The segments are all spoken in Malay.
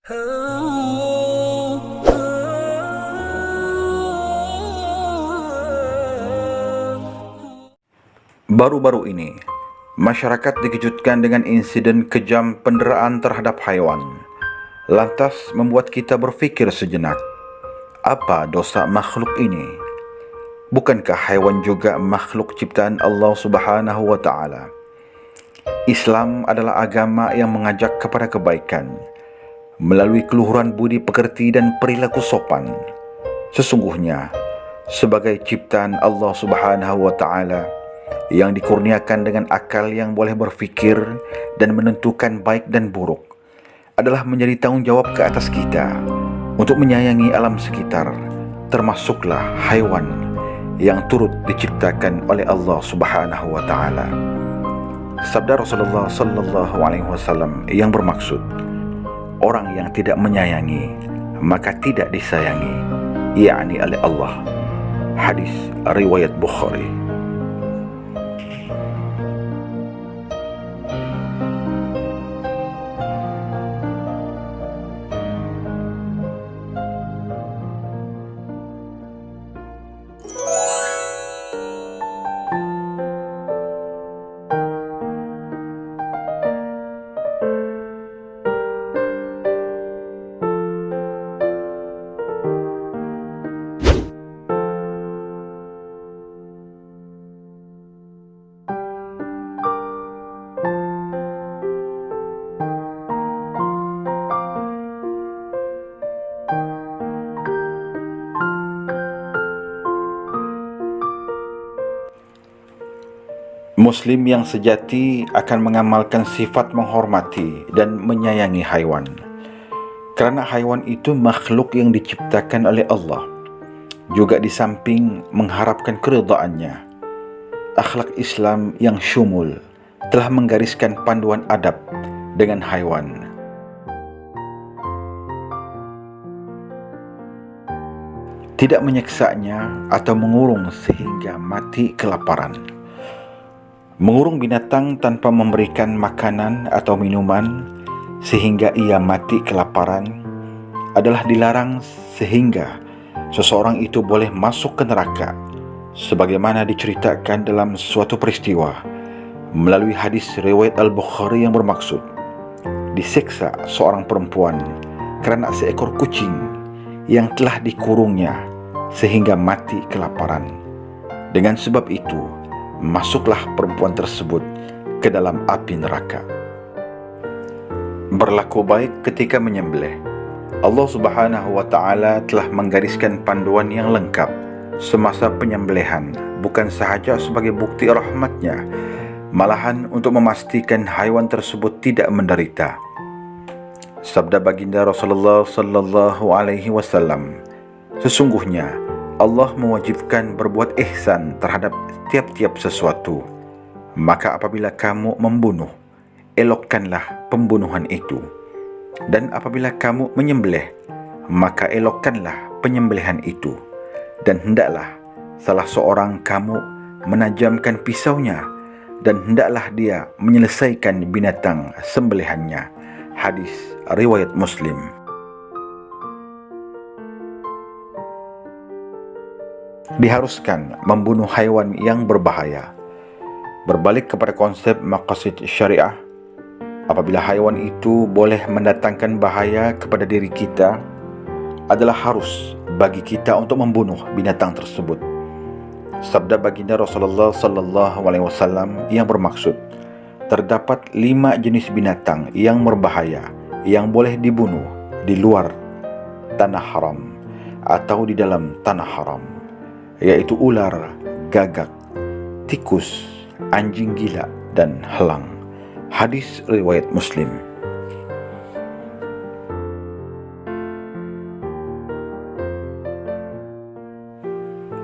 Baru-baru ini, masyarakat dikejutkan dengan insiden kejam penderaan terhadap haiwan. Lantas membuat kita berfikir sejenak, apa dosa makhluk ini? Bukankah haiwan juga makhluk ciptaan Allah Subhanahu wa Ta'ala? Islam adalah agama yang mengajak kepada kebaikan melalui keluhuran budi pekerti dan perilaku sopan. Sesungguhnya, sebagai ciptaan Allah Subhanahu wa Ta'ala yang dikurniakan dengan akal yang boleh berfikir dan menentukan baik dan buruk, adalah menjadi tanggung jawab ke atas kita untuk menyayangi alam sekitar, termasuklah haiwan yang turut diciptakan oleh Allah Subhanahu wa Ta'ala. Sabda Rasulullah sallallahu alaihi wasallam yang bermaksud, orang yang tidak menyayangi maka tidak disayangi, yakni oleh Allah. Hadis riwayat Bukhari. Muslim yang sejati akan mengamalkan sifat menghormati dan menyayangi haiwan, kerana haiwan itu makhluk yang diciptakan oleh Allah. Juga di samping mengharapkan keridhaannya, akhlak Islam yang syumul telah menggariskan panduan adab dengan haiwan. Tidak menyeksanya atau mengurung sehingga mati kelaparan. Mengurung binatang tanpa memberikan makanan atau minuman sehingga ia mati kelaparan adalah dilarang, sehingga seseorang itu boleh masuk ke neraka, sebagaimana diceritakan dalam suatu peristiwa melalui hadis riwayat Al-Bukhari yang bermaksud, disiksa seorang perempuan kerana seekor kucing yang telah dikurungnya sehingga mati kelaparan. Dengan sebab itu, masuklah perempuan tersebut ke dalam api neraka. Berlaku baik ketika menyembelih. Allah Subhanahu wa Ta'ala telah menggariskan panduan yang lengkap semasa penyembelihan, bukan sahaja sebagai bukti rahmatnya, malahan untuk memastikan haiwan tersebut tidak menderita. Sabda baginda Rasulullah sallallahu alaihi wasallam, sesungguhnya Allah mewajibkan berbuat ihsan terhadap tiap-tiap sesuatu. Maka apabila kamu membunuh, elokkanlah pembunuhan itu. Dan apabila kamu menyembelih, maka elokkanlah penyembelihan itu. Dan hendaklah salah seorang kamu menajamkan pisaunya, dan hendaklah dia menyelesaikan binatang sembelihannya. Hadis riwayat Muslim. Diharuskan membunuh haiwan yang berbahaya. Berbalik kepada konsep maqasid syariah, apabila haiwan itu boleh mendatangkan bahaya kepada diri kita, adalah harus bagi kita untuk membunuh binatang tersebut. Sabda baginda Rasulullah sallallahu alaihi wasallam yang bermaksud, terdapat 5 jenis binatang yang berbahaya yang boleh dibunuh di luar tanah haram atau di dalam tanah haram, yaitu ular, gagak, tikus, anjing gila, dan helang. Hadis riwayat Muslim.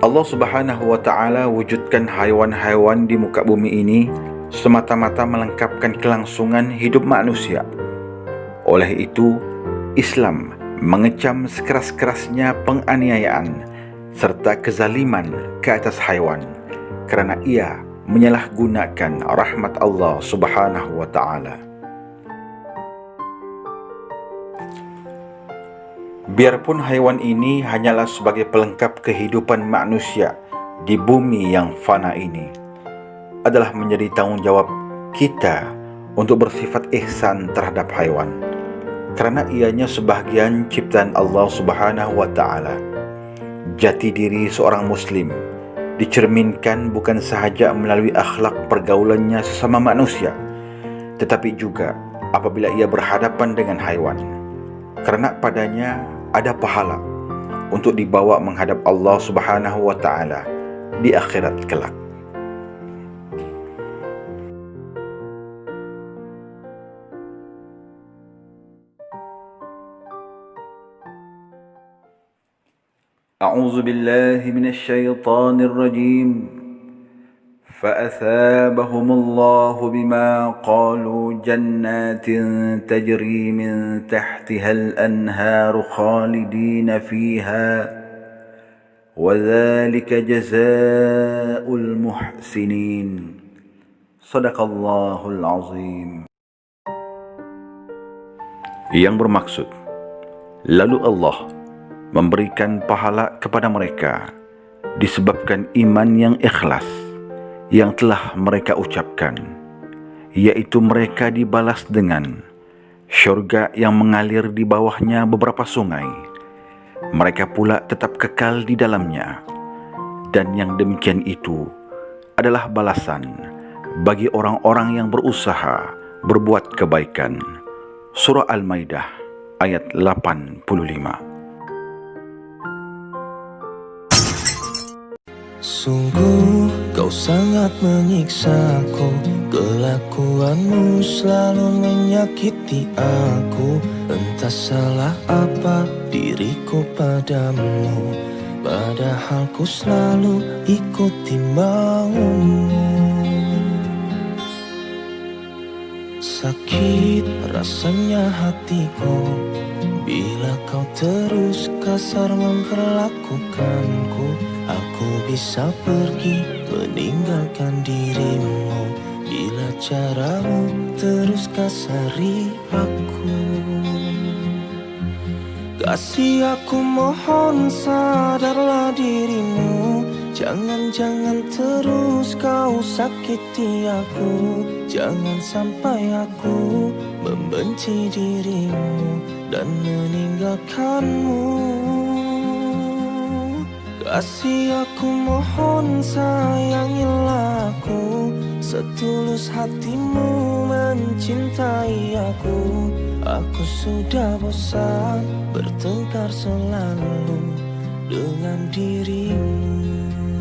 Allah Subhanahu wa Ta'ala wujudkan haiwan-haiwan di muka bumi ini semata-mata melengkapkan kelangsungan hidup manusia. Oleh itu, Islam mengecam sekeras-kerasnya penganiayaan serta kezaliman ke atas haiwan, kerana ia menyalahgunakan rahmat Allah Subhanahu wa Ta'ala. Biarpun haiwan ini hanyalah sebagai pelengkap kehidupan manusia di bumi yang fana ini, adalah menjadi tanggung jawab kita untuk bersifat ihsan terhadap haiwan, karena ianya sebahagian ciptaan Allah Subhanahu wa Ta'ala. Jati diri seorang Muslim dicerminkan bukan sahaja melalui akhlak pergaulannya sesama manusia, tetapi juga apabila ia berhadapan dengan haiwan, karena padanya ada pahala untuk dibawa menghadap Allah Subhanahu wa Ta'ala di akhirat kelak. أعوذ بالله من الشيطان الرجيم فأثابهم الله بما قالوا جنات تجري من تحتها الأنهار خالدين فيها وذلك جزاء المحسنين صدق الله العظيم. Yang bermaksud, lalu Allah memberikan pahala kepada mereka disebabkan iman yang ikhlas yang telah mereka ucapkan, yaitu mereka dibalas dengan syurga yang mengalir di bawahnya beberapa sungai. Mereka pula tetap kekal di dalamnya, dan yang demikian itu adalah balasan bagi orang-orang yang berusaha berbuat kebaikan. Surah Al-Maidah ayat 85. Sungguh kau sangat menyiksaku, kelakuanmu selalu menyakiti aku. Entah salah apa diriku padamu, padahal ku selalu ikuti maumu. Sakit rasanya hatiku bila kau terus kasar memperlakukanku. Aku bisa pergi meninggalkan dirimu bila caramu terus kasari aku. Kasih, aku mohon sadarlah dirimu, jangan terus kau sakiti aku. Jangan sampai aku membenci dirimu dan meninggalkanmu. Kasih, aku mohon sayangilah aku, setulus hatimu mencintai aku. Aku sudah bosan bertengkar selalu dengan dirimu.